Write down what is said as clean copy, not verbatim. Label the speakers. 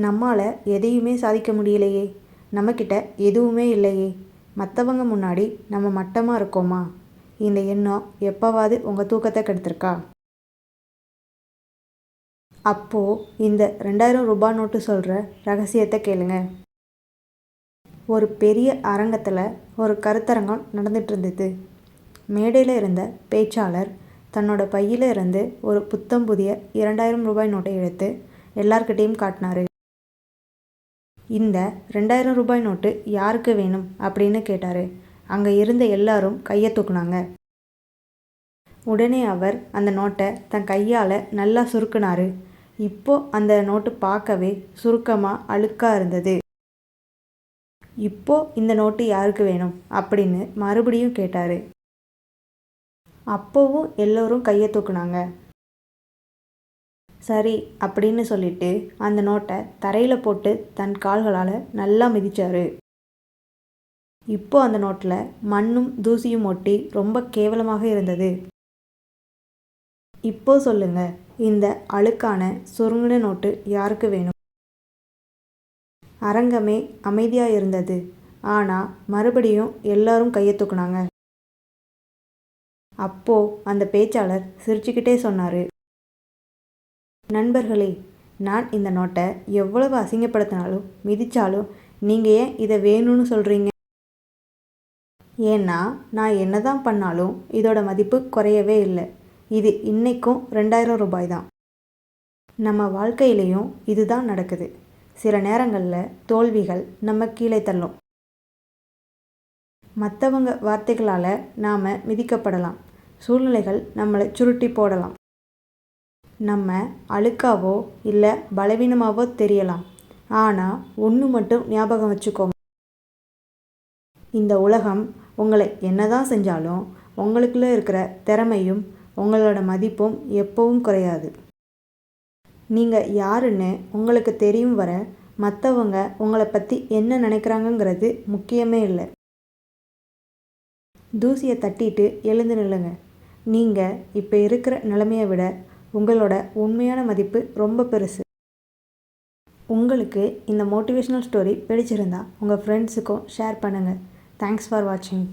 Speaker 1: நம்மால் எதையுமே சாதிக்க முடியலையே, நம்மக்கிட்ட எதுவுமே இல்லையே, மற்றவங்க முன்னாடி நம்ம மட்டமாக இருக்கோமா? இந்த எண்ணம் எப்போவாது உங்கள் தூக்கத்தை கெடுத்திருக்கா? அப்போது இந்த 2000 நோட்டு சொல்கிற ரகசியத்தை கேளுங்க. ஒரு பெரிய அரங்கத்தில் ஒரு கருத்தரங்கம் நடந்துட்டு இருந்தது. மேடையில் இருந்த பேச்சாளர் தன்னோட பையில் இருந்து ஒரு புத்தம் புதிய 2000 நோட்டை எடுத்து எல்லார்கிட்டையும் காட்டினாரு. இந்த 2000 நோட்டு யாருக்கு வேணும் அப்படின்னு கேட்டார். அங்கே இருந்த எல்லாரும் கையை தூக்குனாங்க. உடனே அவர் அந்த நோட்டை தன் கையால் நல்லா சுருக்குனாரு. இப்போ அந்த நோட்டு பார்க்கவே சுருக்கமாக அழுக்காக இருந்தது. இப்போ இந்த நோட்டு யாருக்கு வேணும் அப்படின்னு மறுபடியும் கேட்டார். அப்போவும் எல்லோரும் கையை தூக்குனாங்க. சரி அப்படின்னு சொல்லிட்டு அந்த நோட்டை தரையில் போட்டு தன் கால்களால் நல்லா மிதிச்சாரு. இப்போ அந்த நோட்டில் மண்ணும் தூசியும் ஒட்டி ரொம்ப கேவலமாக இருந்தது. இப்போ சொல்லுங்க, இந்த அழுக்கான சுருங்கின நோட்டு யாருக்கு வேணும்? அரங்கமே அமைதியாக இருந்தது. ஆனால் மறுபடியும் எல்லாரும் கையை தூக்குனாங்க. அப்போ அந்த பேச்சாளர் சிரிச்சுக்கிட்டே சொன்னார், நண்பர்களே, நான் இந்த நோட்டை எவ்வளவு அசிங்கப்படுத்தினாலும் மிதித்தாலும் நீங்கள் ஏன் இதை வேணும்னு சொல்கிறீங்க? ஏன்னா நான் என்ன தான் பண்ணாலும் இதோட மதிப்பு குறையவே இல்லை. இது இன்றைக்கும் 2000 தான். நம்ம வாழ்க்கையிலையும் இதுதான் நடக்குது. சில நேரங்களில் தோல்விகள் நம்ம கீழே தள்ளும். மற்றவங்க வார்த்தைகளால் நாம் மிதிக்கப்படலாம். சூழ்நிலைகள் நம்மளை சுருட்டி போடலாம். நம்ம அழுக்காவோ இல்லை பலவீனமாவோ தெரியலாம். ஆனால் ஒன்று மட்டும் ஞாபகம் வச்சுக்கோங்க, இந்த உலகம் உங்களை என்னதான் செஞ்சாலும் உங்களுக்குள்ளே இருக்கிற திறமையும் உங்களோட மதிப்பும் எப்பவும் குறையாது. நீங்கள் யாருன்னு உங்களுக்கு தெரியும் வர மற்றவங்க உங்களை பற்றி என்ன நினைக்கிறாங்கங்கிறது முக்கியமே இல்லை. தூசியை தட்டிட்டு எழுந்து நில்லுங்க. நீங்கள் இப்போ இருக்கிற நிலைமையை விட உங்களோட உண்மையான மதிப்பு ரொம்ப பெருசு. உங்களுக்கு இந்த மோட்டிவேஷ்னல் ஸ்டோரி பிடிச்சிருந்தா உங்கள் ஃப்ரெண்ட்ஸுக்கும் ஷேர் பண்ணுங்கள். தேங்க்ஸ் ஃபார் வாட்சிங்.